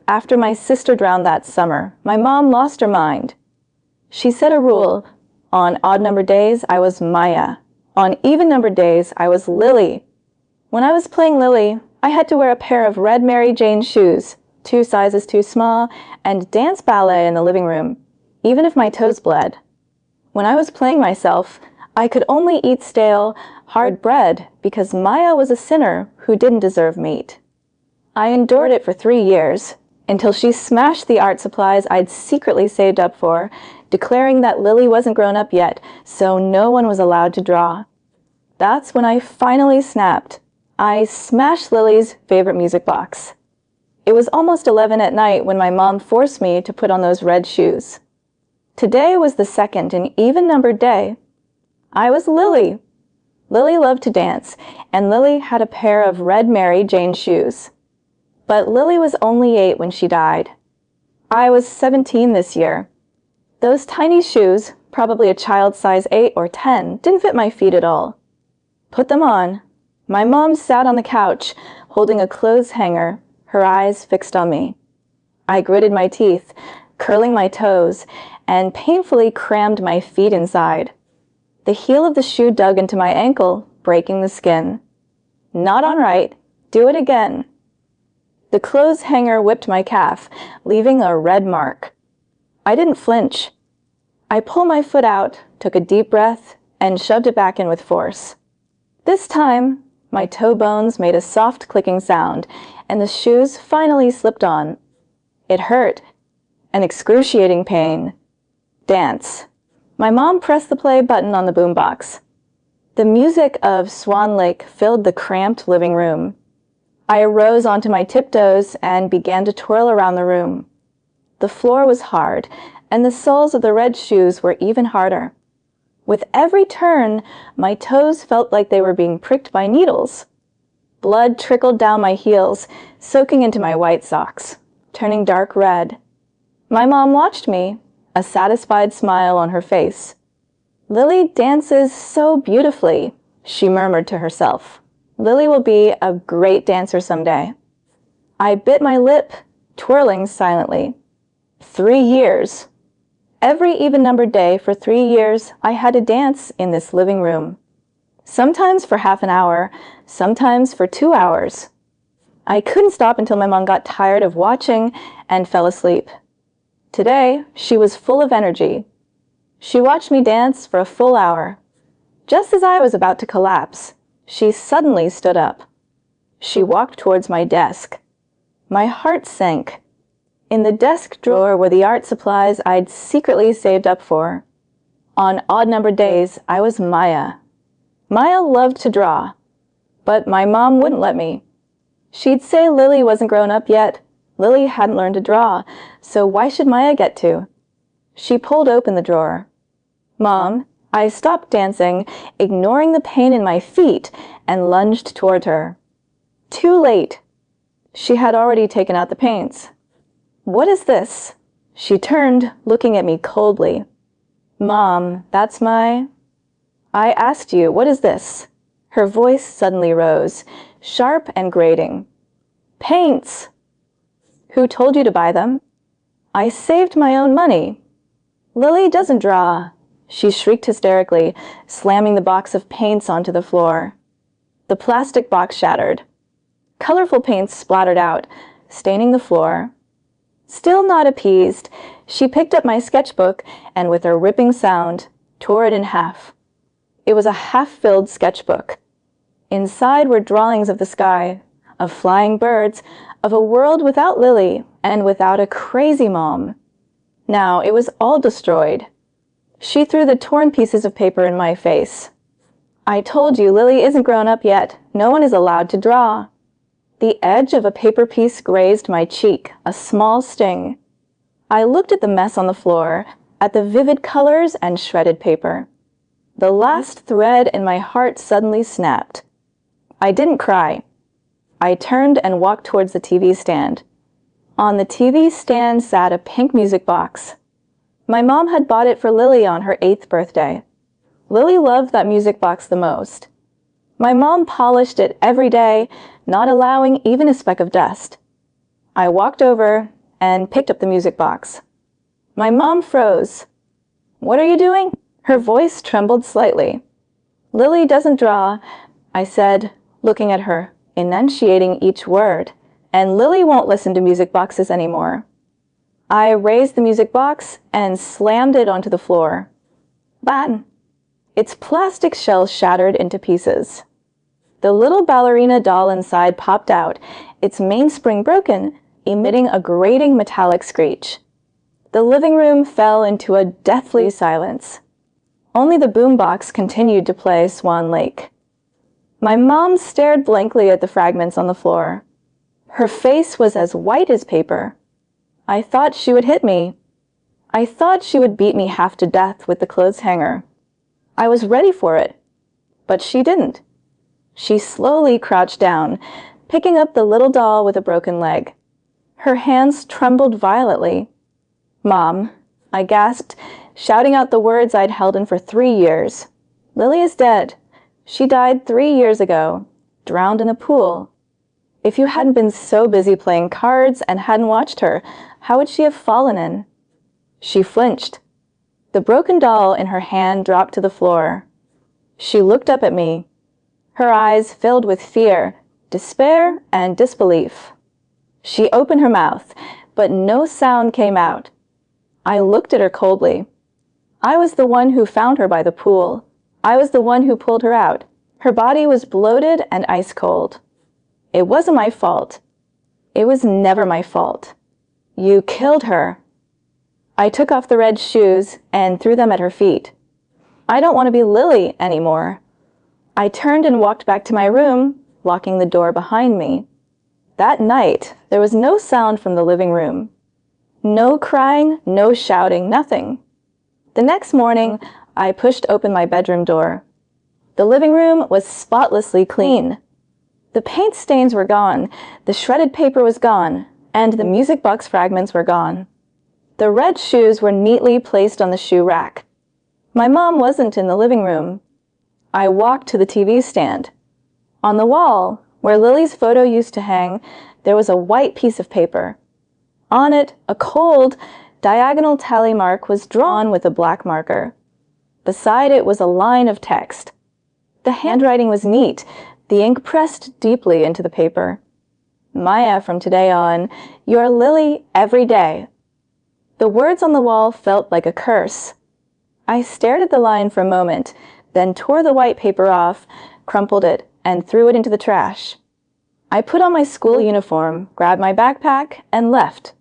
After my sister drowned that summer, my mom lost her mind. She set a rule. On odd-numbered days, I was Maya. On even-numbered days, I was Lily. When I was playing Lily, I had to wear a pair of red Mary Jane shoes, 2 sizes too small, and dance ballet in the living room, even if my toes bled. When I was playing myself, I could only eat stale, hard bread because Maya was a sinner who didn't deserve meat. I endured it for 3 years, until she smashed the art supplies I'd secretly saved up for, declaring that Lily wasn't grown up yet, so no one was allowed to draw. That's when I finally snapped. I smashed Lily's favorite music box. It was almost 11 at night when my mom forced me to put on those red shoes. Today was the second and even-numbered day. I was Lily. Lily loved to dance, and Lily had a pair of red Mary Jane shoes. But Lily was only 8 when she died. I was 17 this year. Those tiny shoes, probably a child size 8 or 10, didn't fit my feet at all. Put them on. My mom sat on the couch, holding a clothes hanger, her eyes fixed on me. I gritted my teeth, curling my toes, and painfully crammed my feet inside. The heel of the shoe dug into my ankle, breaking the skin. Not on right. Do it again. The clothes hanger whipped my calf, leaving a red mark. I didn't flinch. I pulled my foot out, took a deep breath, and shoved it back in with force. This time, my toe bones made a soft clicking sound, and the shoes finally slipped on. It hurt. An excruciating pain. Dance. My mom pressed the play button on the boombox. The music of Swan Lake filled the cramped living room. I arose onto my tiptoes and began to twirl around the room. The floor was hard, and the soles of the red shoes were even harder. With every turn, my toes felt like they were being pricked by needles. Blood trickled down my heels, soaking into my white socks, turning dark red. My mom watched me, a satisfied smile on her face. "Lily dances so beautifully," she murmured to herself. "Lily will be a great dancer someday." I bit my lip, twirling silently. 3 years. Every even-numbered day for 3 years, I had to dance in this living room. Sometimes for half an hour, sometimes for 2 hours. I couldn't stop until my mom got tired of watching and fell asleep. Today, she was full of energy. She watched me dance for a full hour. Just as I was about to collapse, she suddenly stood up. She walked towards my desk. My heart sank. In the desk drawer were the art supplies I'd secretly saved up for. On odd-numbered days, I was Maya. Maya loved to draw, but my mom wouldn't let me. She'd say Lily wasn't grown up yet. Lily hadn't learned to draw, so why should Maya get to? She pulled open the drawer. "Mom," I stopped dancing, ignoring the pain in my feet, and lunged toward her. Too late. She had already taken out the paints. "What is this?" She turned, looking at me coldly. "Mom, that's my—" "I asked you, what is this?" Her voice suddenly rose, sharp and grating. "Paints." "Who told you to buy them?" "I saved my own money." "Lily doesn't draw," she shrieked hysterically, slamming the box of paints onto the floor. The plastic box shattered. Colorful paints splattered out, staining the floor. Still not appeased, she picked up my sketchbook and, with a ripping sound, tore it in half. It was a half-filled sketchbook. Inside were drawings of the sky, of flying birds, of a world without Lily and without a crazy mom. Now it was all destroyed. She threw the torn pieces of paper in my face. "I told you Lily isn't grown up yet. No one is allowed to draw." The edge of a paper piece grazed my cheek, a small sting. I looked at the mess on the floor, at the vivid colors and shredded paper. The last thread in my heart suddenly snapped. I didn't cry. I turned and walked towards the TV stand. On the TV stand sat a pink music box. My mom had bought it for Lily on her 8th birthday. Lily loved that music box the most. My mom polished it every day, not allowing even a speck of dust. I walked over and picked up the music box. My mom froze. "What are you doing?" Her voice trembled slightly. "Lily doesn't draw," I said, looking at her, enunciating each word, "and Lily won't listen to music boxes anymore." I raised the music box and slammed it onto the floor. Bang! Its plastic shell shattered into pieces. The little ballerina doll inside popped out, its mainspring broken, emitting a grating metallic screech. The living room fell into a deathly silence. Only the boombox continued to play Swan Lake. My mom stared blankly at the fragments on the floor. Her face was as white as paper. I thought she would hit me. I thought she would beat me half to death with the clothes hanger. I was ready for it, but she didn't. She slowly crouched down, picking up the little doll with a broken leg. Her hands trembled violently. "Mom," I gasped, shouting out the words I'd held in for 3 years. "Lily is dead. She died 3 years ago, drowned in a pool. If you hadn't been so busy playing cards and hadn't watched her, how would she have fallen in?" She flinched. The broken doll in her hand dropped to the floor. She looked up at me, her eyes filled with fear, despair, and disbelief. She opened her mouth, but no sound came out. I looked at her coldly. I was the one who found her by the pool. I was the one who pulled her out. Her body was bloated and ice cold. It wasn't my fault. It was never my fault. You killed her. I took off the red shoes and threw them at her feet. I don't want to be Lily anymore. I turned and walked back to my room, locking the door behind me. That night, there was no sound from the living room. No crying, no shouting, nothing. The next morning, I pushed open my bedroom door. The living room was spotlessly clean. The paint stains were gone, the shredded paper was gone, and the music box fragments were gone. The red shoes were neatly placed on the shoe rack. My mom wasn't in the living room. I walked to the TV stand. On the wall, where Lily's photo used to hang, there was a white piece of paper. On it, a cold, diagonal tally mark was drawn with a black marker. Beside it was a line of text. The handwriting was neat, the ink pressed deeply into the paper. "Maya, from today on, you're Lily every day." The words on the wall felt like a curse. I stared at the line for a moment, then tore the white paper off, crumpled it, and threw it into the trash. I put on my school uniform, grabbed my backpack, and left.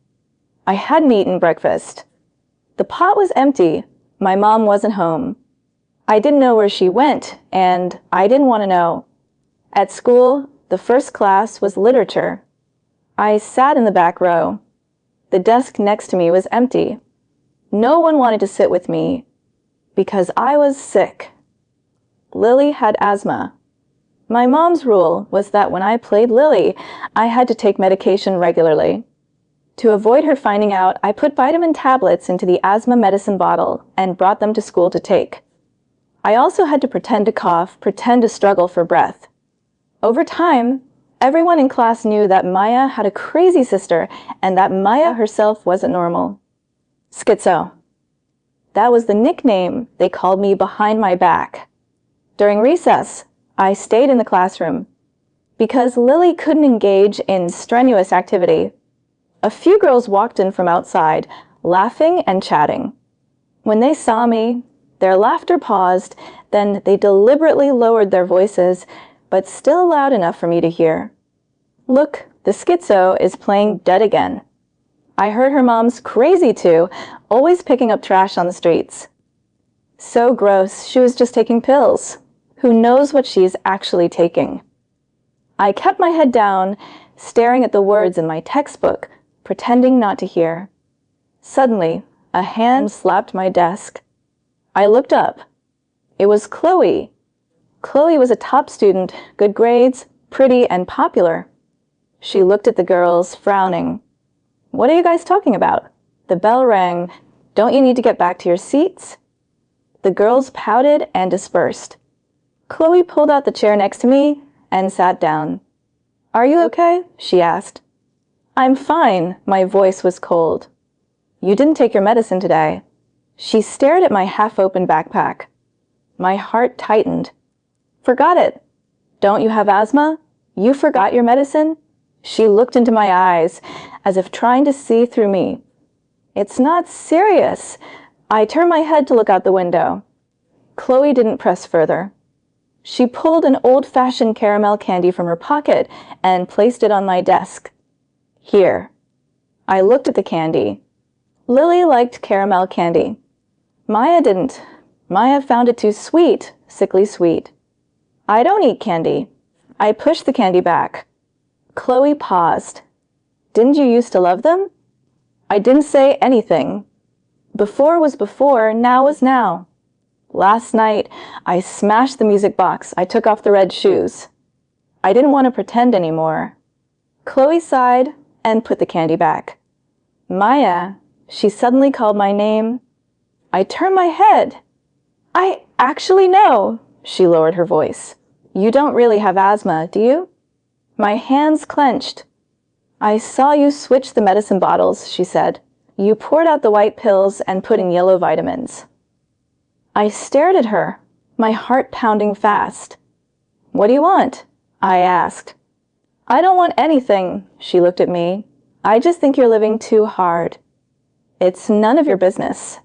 I hadn't eaten breakfast. The pot was empty. My mom wasn't home. I didn't know where she went, and I didn't want to know. At school, the first class was literature. I sat in the back row. The desk next to me was empty. No one wanted to sit with me because I was sick. Lily had asthma. My mom's rule was that when I played Lily, I had to take medication regularly. To avoid her finding out, I put vitamin tablets into the asthma medicine bottle and brought them to school to take. I also had to pretend to cough, pretend to struggle for breath. Over time, everyone in class knew that Maya had a crazy sister and that Maya herself wasn't normal. Schizo. That was the nickname they called me behind my back. During recess, I stayed in the classroom. Because Lily couldn't engage in strenuous activity, a few girls walked in from outside, laughing and chatting. When they saw me, their laughter paused, then they deliberately lowered their voices, but still loud enough for me to hear. "Look, the schizo is playing dead again." I heard her mom's crazy too, always picking up trash on the streets. So gross, she was just taking pills. Who knows what she's actually taking? I kept my head down, staring at the words in my textbook, pretending not to hear. Suddenly, a hand slapped my desk. I looked up. It was Chloe. Chloe was a top student, good grades, pretty, and popular. She looked at the girls, frowning. "What are you guys talking about?" The bell rang. "Don't you need to get back to your seats?" The girls pouted and dispersed. Chloe pulled out the chair next to me and sat down. "Are you okay?" she asked. I'm fine. My voice was cold. You didn't take your medicine today. She stared at my half-open backpack. My heart tightened. Forgot it. Don't you have asthma? You forgot your medicine? She looked into my eyes, as if trying to see through me. It's not serious. I turned my head to look out the window. Chloe didn't press further. She pulled an old-fashioned caramel candy from her pocket and placed it on my desk. Here. I looked at the candy. Lily liked caramel candy. Maya didn't. Maya found it too sweet, sickly sweet. I don't eat candy. I pushed the candy back. Chloe paused. Didn't you used to love them? I didn't say anything. Before was before, now was now. Last night, I smashed the music box. I took off the red shoes. I didn't want to pretend anymore. Chloe sighed and put the candy back. Maya, she suddenly called my name. I turned my head. I actually know, she lowered her voice. You don't really have asthma, do you? My hands clenched. I saw you switch the medicine bottles, she said. You poured out the white pills and put in yellow vitamins. I stared at her, my heart pounding fast. What do you want? I asked. I don't want anything, she looked at me. I just think you're living too hard. It's none of your business.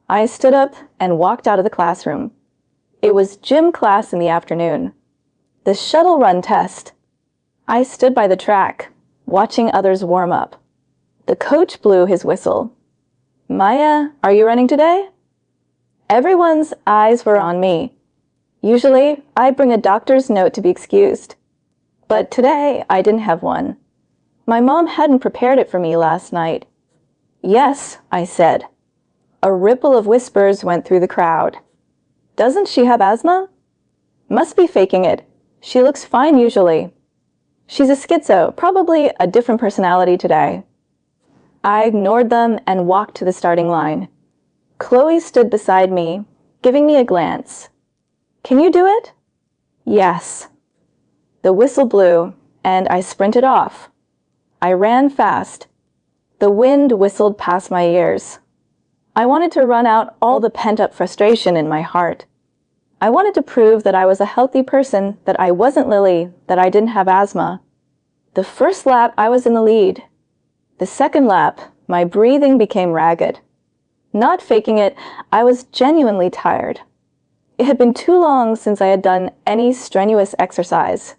I stood up and walked out of the classroom. It was gym class in the afternoon. The shuttle run test. I stood by the track, watching others warm up. The coach blew his whistle. Maya, are you running today? Everyone's eyes were on me. Usually, I bring a doctor's note to be excused. But today, I didn't have one. My mom hadn't prepared it for me last night. Yes, I said. A ripple of whispers went through the crowd. Doesn't she have asthma? Must be faking it. She looks fine usually. She's a schizo, probably a different personality today. I ignored them and walked to the starting line. Chloe stood beside me, giving me a glance. Can you do it? Yes. The whistle blew, and I sprinted off. I ran fast. The wind whistled past my ears. I wanted to run out all the pent-up frustration in my heart. I wanted to prove that I was a healthy person, that I wasn't Lily, that I didn't have asthma. The first lap, I was in the lead. The second lap, my breathing became ragged. Not faking it, I was genuinely tired. It had been too long since I had done any strenuous exercise.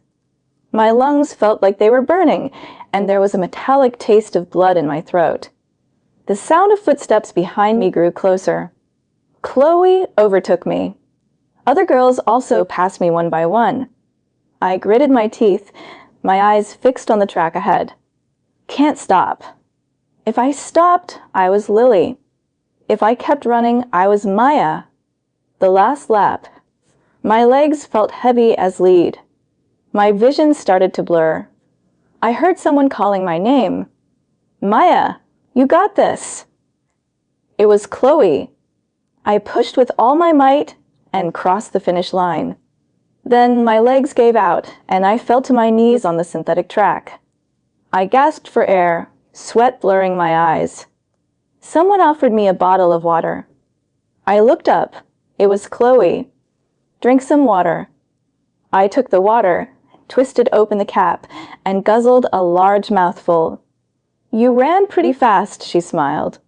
My lungs felt like they were burning, and there was a metallic taste of blood in my throat. The sound of footsteps behind me grew closer. Chloe overtook me. Other girls also passed me one by one. I gritted my teeth, my eyes fixed on the track ahead. Can't stop. If I stopped, I was Lily. If I kept running, I was Maya. The last lap. My legs felt heavy as lead. My vision started to blur. I heard someone calling my name. Maya, you got this. It was Chloe. I pushed with all my might and crossed the finish line. Then my legs gave out, and I fell to my knees on the synthetic track. I gasped for air, sweat blurring my eyes. Someone offered me a bottle of water. I looked up. It was Chloe. Drink some water. I took the water, twisted open the cap, and guzzled a large mouthful. You ran pretty fast, she smiled.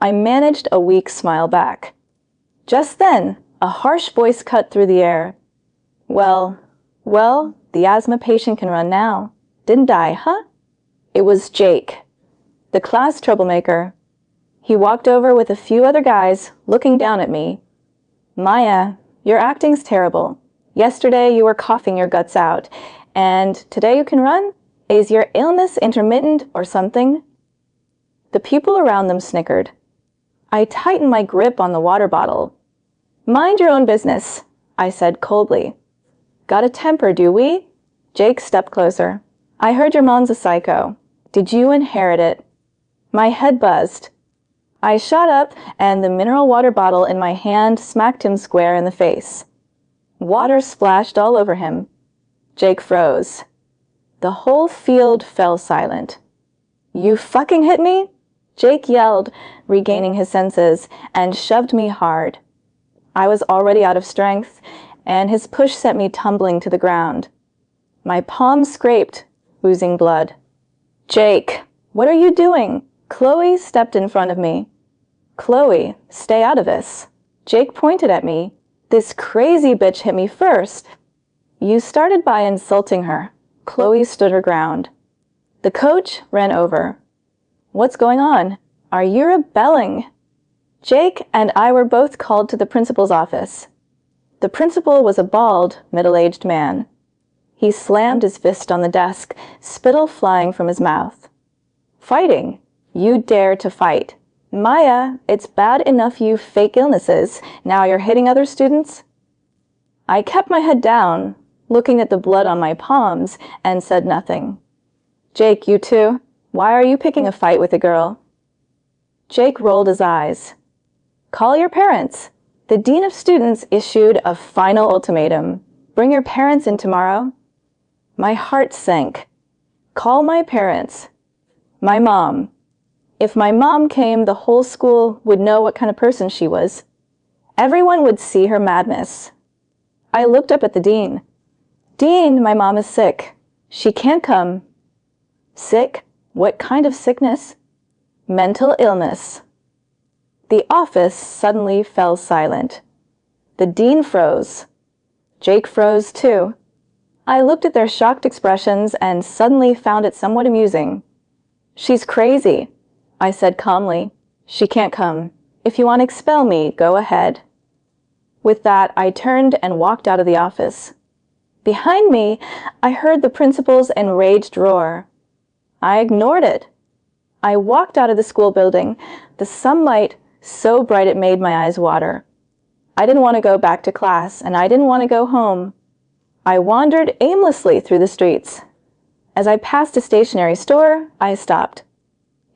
I managed a weak smile back. Just then, a harsh voice cut through the air. Well, the asthma patient can run now. Didn't I, huh? It was Jake, the class troublemaker. He walked over with a few other guys, looking down at me. Maya, your acting's terrible. Yesterday you were coughing your guts out, and today you can run? Is your illness intermittent or something? The people around them snickered. I tightened my grip on the water bottle. Mind your own business, I said coldly. Got a temper, do we? Jake stepped closer. I heard your mom's a psycho. Did you inherit it? My head buzzed. I shot up, and the mineral water bottle in my hand smacked him square in the face. Water splashed all over him. Jake froze. The whole field fell silent. You fucking hit me? Jake yelled, regaining his senses, and shoved me hard. I was already out of strength, and his push sent me tumbling to the ground. My palm scraped, oozing blood. Jake, what are you doing? Chloe stepped in front of me. Chloe, stay out of this. Jake pointed at me. This crazy bitch hit me first. You started by insulting her. Chloe stood her ground. The coach ran over. What's going on? Are you rebelling? Jake and I were both called to the principal's office. The principal was a bald, middle-aged man. He slammed his fist on the desk, spittle flying from his mouth. Fighting? You dare to fight. Maya, it's bad enough you fake illnesses. Now you're hitting other students? I kept my head down, looking at the blood on my palms, and said nothing. Jake, you too? Why are you picking a fight with a girl? Jake rolled his eyes. Call your parents. The dean of students issued a final ultimatum. Bring your parents in tomorrow. My heart sank. Call my parents. My mom. If my mom came, the whole school would know what kind of person she was. Everyone would see her madness. I looked up at the dean. Dean, my mom is sick. She can't come. Sick? What kind of sickness? Mental illness. The office suddenly fell silent. The dean froze. Jake froze too. I looked at their shocked expressions and suddenly found it somewhat amusing. She's crazy, I said calmly. She can't come. If you want to expel me, go ahead. With that, I turned and walked out of the office. Behind me, I heard the principal's enraged roar. I ignored it. I walked out of the school building, the sunlight so bright it made my eyes water. I didn't want to go back to class, and I didn't want to go home. I wandered aimlessly through the streets. As I passed a stationery store, I stopped.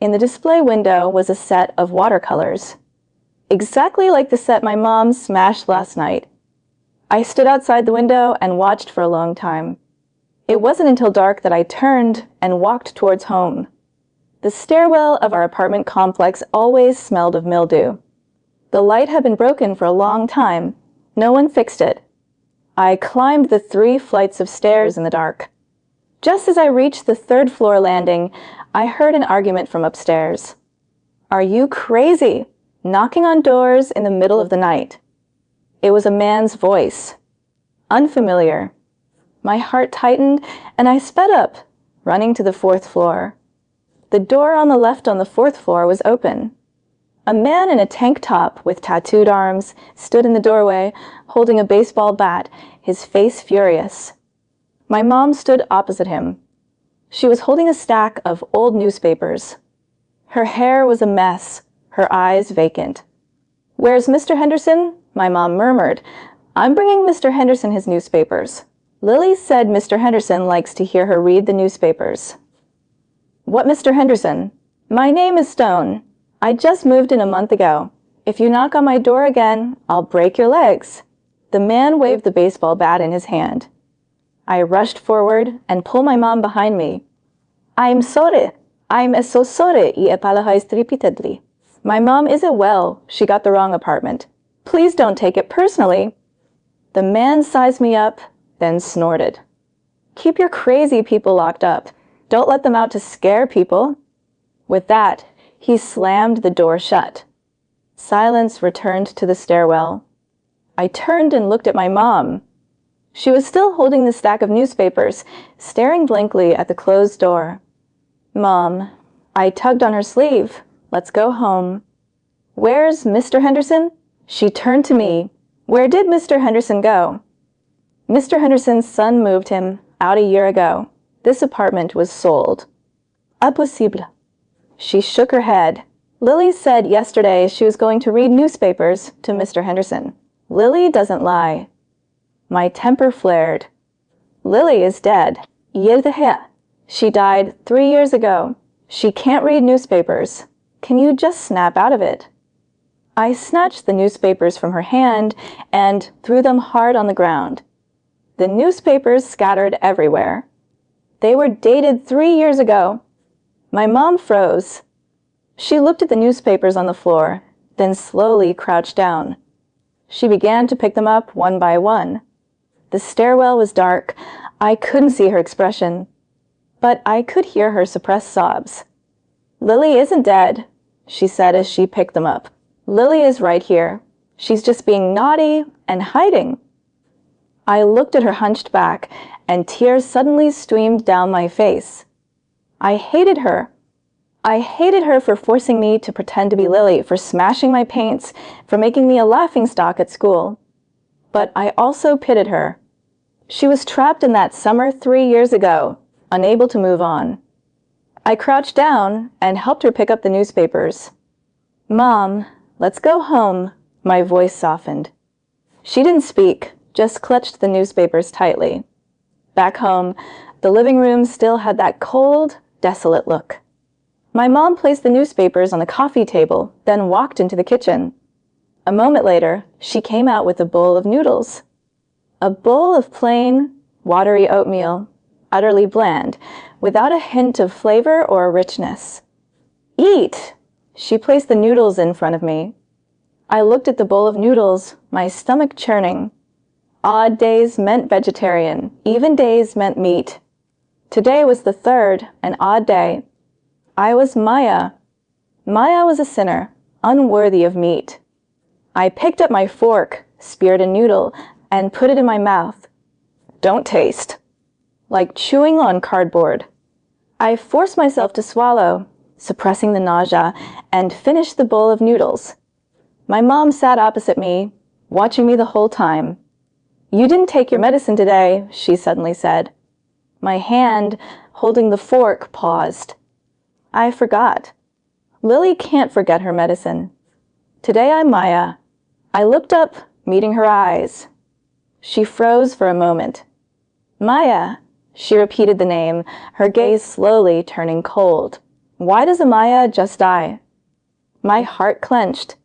In the display window was a set of watercolors, exactly like the set my mom smashed last night. I stood outside the window and watched for a long time. It wasn't until dark that I turned and walked towards home. The stairwell of our apartment complex always smelled of mildew. The light had been broken for a long time. No one fixed it. I climbed the 3 flights of stairs in the dark. Just as I reached the 3rd floor landing, I heard an argument from upstairs. Are you crazy? Knocking on doors in the middle of the night. It was a man's voice. Unfamiliar. My heart tightened, and I sped up, running to the 4th floor. The door on the left on the 4th floor was open. A man in a tank top with tattooed arms stood in the doorway, holding a baseball bat, his face furious. My mom stood opposite him. She was holding a stack of old newspapers. Her hair was a mess, her eyes vacant. Where's Mr. Henderson? My mom murmured. I'm bringing Mr. Henderson his newspapers. Lily said Mr. Henderson likes to hear her read the newspapers. What Mr. Henderson? My name is Stone. I just moved in a month ago. If you knock on my door again, I'll break your legs. The man waved the baseball bat in his hand. I rushed forward and pulled my mom behind me. I'm sorry. I'm so sorry. I apologize repeatedly. My mom isn't well. She got the wrong apartment. Please don't take it personally. The man sized me up, then snorted. Keep your crazy people locked up. Don't let them out to scare people. With that, he slammed the door shut. Silence returned to the stairwell. I turned and looked at my mom. She was still holding the stack of newspapers, staring blankly at the closed door. Mom, I tugged on her sleeve. Let's go home. Where's Mr. Henderson? She turned to me. Where did Mr. Henderson go? Mr. Henderson's son moved him out a year ago. This apartment was sold. Impossible. She shook her head. Lily said yesterday she was going to read newspapers to Mr. Henderson. Lily doesn't lie. My temper flared. Lily is dead. She died 3 years ago. She can't read newspapers. Can you just snap out of it? I snatched the newspapers from her hand and threw them hard on the ground. The newspapers scattered everywhere. They were dated 3 years ago. My mom froze. She looked at the newspapers on the floor, then slowly crouched down. She began to pick them up one by one. The stairwell was dark. I couldn't see her expression, but I could hear her suppressed sobs. "Lily isn't dead," she said as she picked them up. "Lily is right here. She's just being naughty and hiding." I looked at her hunched back, and tears suddenly streamed down my face. I hated her. I hated her for forcing me to pretend to be Lily, for smashing my paints, for making me a laughingstock at school. But I also pitied her. She was trapped in that summer 3 years ago, unable to move on. I crouched down and helped her pick up the newspapers. "Mom, let's go home," my voice softened. She didn't speak, just clutched the newspapers tightly. Back home, the living room still had that cold, desolate look. My mom placed the newspapers on the coffee table, then walked into the kitchen. A moment later, she came out with a bowl of noodles. A bowl of plain, watery oatmeal, utterly bland, without a hint of flavor or richness. "Eat!" She placed the noodles in front of me. I looked at the bowl of noodles, my stomach churning. Odd days meant vegetarian, even days meant meat. Today was the third, an odd day. I was Maya. Maya was a sinner, unworthy of meat. I picked up my fork, speared a noodle, and put it in my mouth. Don't taste. Like chewing on cardboard. I forced myself to swallow, suppressing the nausea, and finished the bowl of noodles. My mom sat opposite me, watching me the whole time. "You didn't take your medicine today," she suddenly said. My hand, holding the fork, paused. I forgot. Lily can't forget her medicine. Today I'm Maya. I looked up, meeting her eyes. She froze for a moment. "Maya," she repeated the name, her gaze slowly turning cold. "Why does Amaya just die?" My heart clenched.